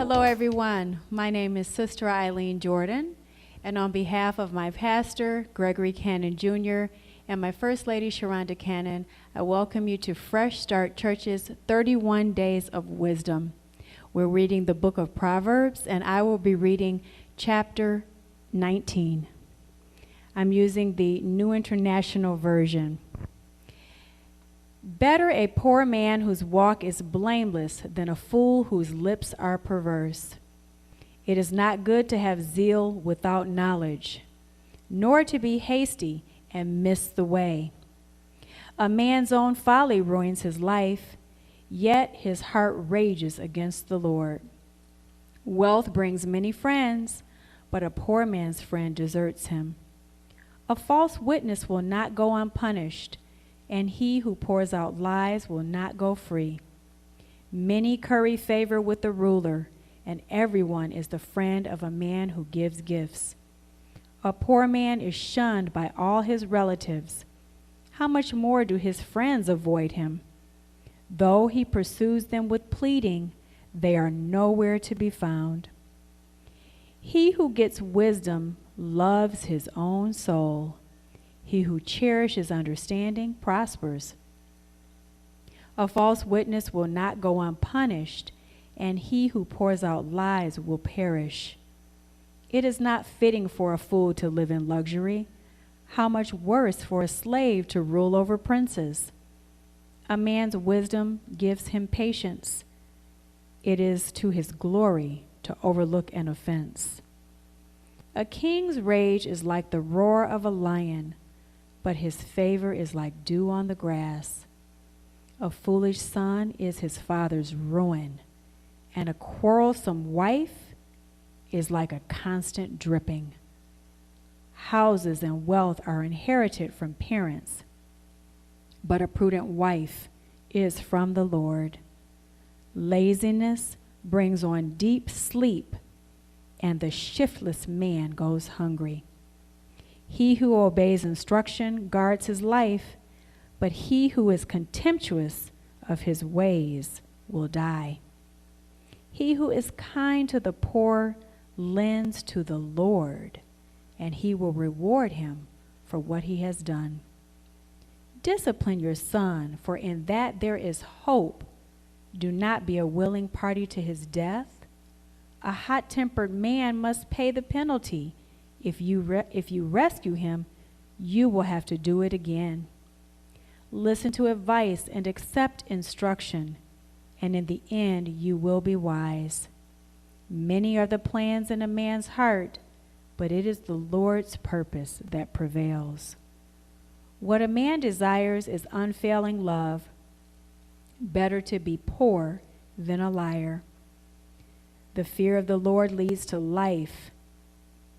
Hello, everyone. My name is Sister Eileen Jordan, and on behalf of my pastor, Gregory Cannon Jr., and my First Lady, Sharonda Cannon, I welcome you to Fresh Start Church's 31 Days of Wisdom. We're reading the book of Proverbs, and I will be reading chapter 19. I'm using the New International Version. Better a poor man whose walk is blameless than a fool whose lips are perverse. It is not good to have zeal without knowledge, nor to be hasty and miss the way. A man's own folly ruins his life, yet his heart rages against the Lord. Wealth brings many friends, but a poor man's friend deserts him. A false witness will not go unpunished, and he who pours out lies will not go free. Many curry favor with the ruler, and everyone is the friend of a man who gives gifts. A poor man is shunned by all his relatives. How much more do his friends avoid him? Though he pursues them with pleading, they are nowhere to be found. He who gets wisdom loves his own soul. He who cherishes understanding prospers. A false witness will not go unpunished, and he who pours out lies will perish. It is not fitting for a fool to live in luxury. How much worse for a slave to rule over princes? A man's wisdom gives him patience. It is to his glory to overlook an offense. A king's rage is like the roar of a lion, but his favor is like dew on the grass. A foolish son is his father's ruin, and a quarrelsome wife is like a constant dripping. Houses and wealth are inherited from parents, but a prudent wife is from the Lord. Laziness brings on deep sleep, and the shiftless man goes hungry. He who obeys instruction guards his life, but he who is contemptuous of his ways will die. He who is kind to the poor lends to the Lord, and he will reward him for what he has done. Discipline your son, for in that there is hope. Do not be a willing party to his death. A hot-tempered man must pay the penalty. If you rescue him, you will have to do it again. Listen to advice and accept instruction, and in the end you will be wise. Many are the plans in a man's heart, but it is the Lord's purpose that prevails. What a man desires is unfailing love. Better to be poor than a liar. The fear of the Lord leads to life.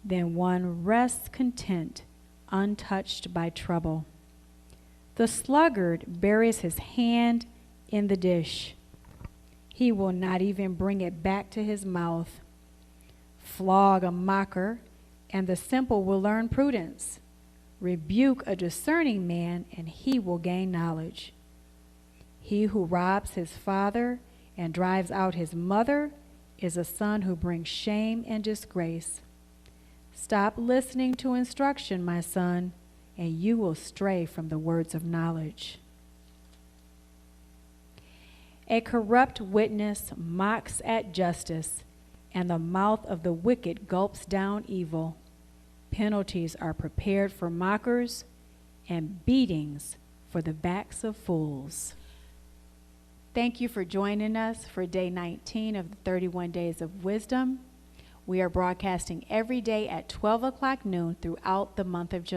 Then one rests content, untouched by trouble. The sluggard buries his hand in the dish. He will not even bring it back to his mouth. Flog a mocker, and the simple will learn prudence. Rebuke a discerning man, and he will gain knowledge. He who robs his father and drives out his mother is a son who brings shame and disgrace. Stop listening to instruction, my son, and you will stray from the words of knowledge. A corrupt witness mocks at justice, and the mouth of the wicked gulps down evil. Penalties are prepared for mockers, and beatings for the backs of fools. Thank you for joining us for day 19 of the 31 Days of Wisdom. We are broadcasting every day at 12 o'clock noon throughout the month of July.